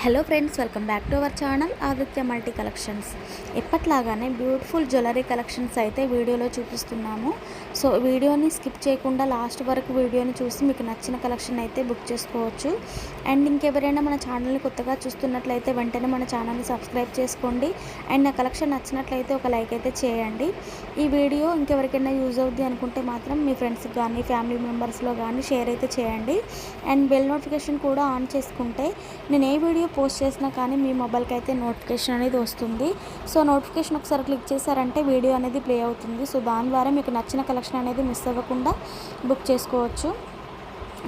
Hello friends, welcome back to our channel Aditya multi collections. ఎప్పట్లాగానే beautiful jewellery collections అయితే వీడియోలో చూపిస్తున్నాము. సో వీడియోని స్కిప్ చేయకుండా లాస్ట్ వరకు వీడియోని చూసి మీకు నచ్చిన కలెక్షన్ అయితే బుక్ చేసుకోవచ్చు. అండ్ ఇంకెవరైనా మన ఛానల్ని కొత్తగా చూస్తున్నట్లయితే వెంటనే మన ఛానల్ని సబ్స్క్రైబ్ చేసుకోండి. అండ్ నా కలెక్షన్ నచ్చినట్లయితే ఒక లైక్ అయితే చేయండి. ఈ వీడియో ఇంకెవరికైనా యూజ్ అవుద్ది అనుకుంటే మాత్రం మీ ఫ్రెండ్స్కి కానీ ఫ్యామిలీ మెంబర్స్లో కానీ షేర్ అయితే చేయండి. అండ్ బెల్ నోటిఫికేషన్ కూడా ఆన్ చేసుకుంటే నేను ఏ వీడియో పోస్ట్ చేసినా కానీ మీ మొబైల్కి అయితే నోటిఫికేషన్ అనేది వస్తుంది. సో నోటిఫికేషన్ ఒకసారి క్లిక్ చేశారంటే వీడియో అనేది ప్లే అవుతుంది. సో దాని ద్వారా మీకు నచ్చిన కలెక్షన్ అనేది మిస్ అవ్వకుండా బుక్ చేసుకోవచ్చు.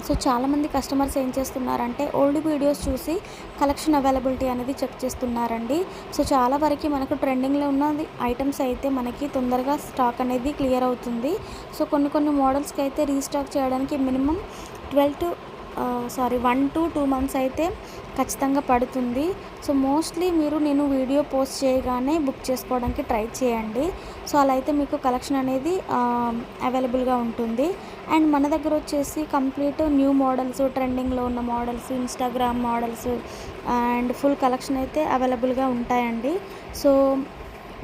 సో చాలామంది కస్టమర్స్ ఏం చేస్తున్నారంటే ఓల్డ్ వీడియోస్ చూసి కలెక్షన్ అవైలబిలిటీ అనేది చెక్ చేస్తున్నారండి. సో చాలా వరకు మనకు ట్రెండింగ్లో ఉన్న ఐటమ్స్ అయితే మనకి తొందరగా స్టాక్ అనేది క్లియర్ అవుతుంది. సో కొన్ని మోడల్స్కి అయితే రీస్టాక్ చేయడానికి మినిమం 1 to 2 months అయితే ఖచ్చితంగా పడుతుంది. సో మోస్ట్లీ నేను వీడియో పోస్ట్ చేయగానే బుక్ చేసుకోవడానికి ట్రై చేయండి. సో అలా అయితే మీకు కలెక్షన్ అనేది అవైలబుల్గా ఉంటుంది. అండ్ మన దగ్గర వచ్చేసి కంప్లీట్ న్యూ మోడల్స్, ట్రెండింగ్లో ఉన్న models, Instagram models and full collection అయితే అవైలబుల్గా ఉంటాయండి. సో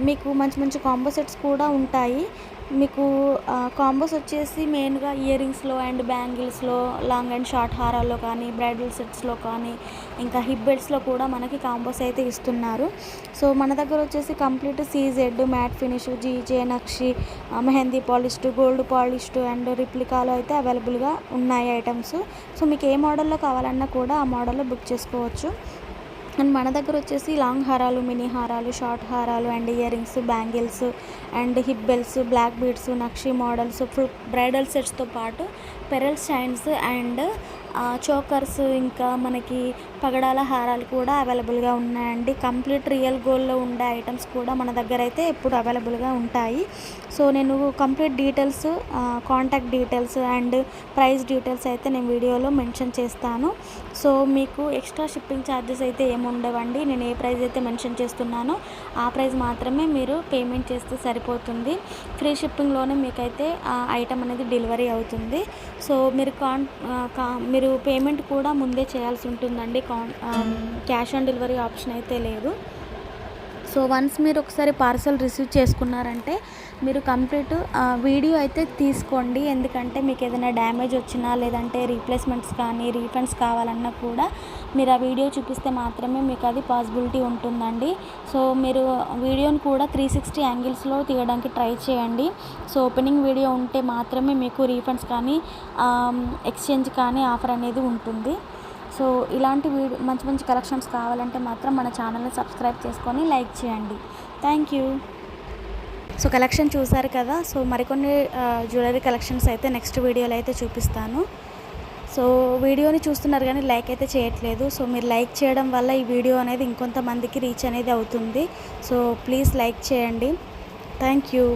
మీకు మంచి కాంబో సెట్స్ కూడా ఉంటాయి. మీకు కాంబోస్ వచ్చేసి మెయిన్గా ఇయర్ రింగ్స్లో అండ్ బ్యాంగిల్స్లో, లాంగ్ అండ్ షార్ట్ హారాల్లో కానీ, బ్రైడల్ సెట్స్లో కానీ, ఇంకా హిప్ బెల్ట్స్లో కూడా మనకి కాంబోస్ అయితే ఇస్తున్నారు. సో మన దగ్గర వచ్చేసి complete CZ, matte finish, GJ, నక్షి, mehndi polished, gold polished and రిప్లికాలో అయితే అవైలబుల్గా ఉన్నాయి ఐటమ్స్. సో మీకు ఏ మోడల్లో కావాలన్నా కూడా ఆ మోడల్లో బుక్ చేసుకోవచ్చు. అండ్ మన దగ్గర వచ్చేసి లాంగ్ హారాలు, మినీ హారాలు, షార్ట్ హారాలు and ear rings, bangles and hip belts, black beads, నక్షి మోడల్స్, ఫుల్ బ్రైడల్ సెట్స్తో పాటు పెరల్ స్టైన్స్ అండ్ చోకర్స్, ఇంకా మనకి పగడాల హారాలు కూడా అవైలబుల్గా ఉన్నాయండి. కంప్లీట్ రియల్ గోల్డ్లో ఉండే ఐటమ్స్ కూడా మన దగ్గర అయితే ఎప్పుడు అవైలబుల్గా ఉంటాయి. సో నేను complete details, contact details and price details అయితే నేను వీడియోలో మెన్షన్ చేస్తాను. సో మీకు ఎక్స్ట్రా షిప్పింగ్ ఛార్జెస్ అయితే ఏముండవండి. నేను ఏ ప్రైస్ అయితే మెన్షన్ చేస్తున్నానో ఆ ప్రైస్ మాత్రమే మీరు పేమెంట్ చేస్తే సరిపోతుంది. ఫ్రీ షిప్పింగ్లోనే మీకైతే ఆ ఐటమ్ అనేది డెలివరీ అవుతుంది. సో మీరు పేమెంట్ కూడా ముందే చేయాల్సి ఉంటుందండి. క్యాష్ ఆన్ డెలివరీ ఆప్షన్ అయితే లేదు. సో వన్స్ మీరు ఒకసారి పార్సల్ రిసీవ్ చేసుకున్నారంటే మీరు కంప్లీట్ వీడియో అయితే తీసుకోండి. ఎందుకంటే మీకు ఏదైనా డ్యామేజ్ వచ్చినా, లేదంటే రీప్లేస్మెంట్స్ కానీ, రీఫండ్స్ కావాలన్నా కూడా మీరు ఆ వీడియో చూపిస్తే మాత్రమే మీకు అది పాసిబిలిటీ ఉంటుందండి. సో మీరు వీడియోని కూడా 360 యాంగిల్స్లో తీయడానికి ట్రై చేయండి. సో ఓపెనింగ్ వీడియో ఉంటే మాత్రమే మీకు రీఫండ్స్ కానీ, ఎక్స్చేంజ్ కానీ ఆఫర్ అనేది ఉంటుంది. సో ఇలాంటి మంచి కలెక్షన్స్ కావాలంటే మాత్రం మన ఛానల్ని సబ్స్క్రైబ్ చేసుకొని లైక్ చేయండి. Thank you. సో కలెక్షన్ చూసారు కదా. సో మరికొన్ని జ్యువెలరీ కలెక్షన్స్ అయితే నెక్స్ట్ వీడియోలో అయితే చూపిస్తాను. సో వీడియోని చూస్తున్నారు కానీ లైక్ అయితే చేయట్లేదు. సో మీరు లైక్ చేయడం వల్ల ఈ వీడియో అనేది ఇంకొంతమందికి రీచ్ అనేది అవుతుంది. సో ప్లీజ్ లైక్ చేయండి. Thank you.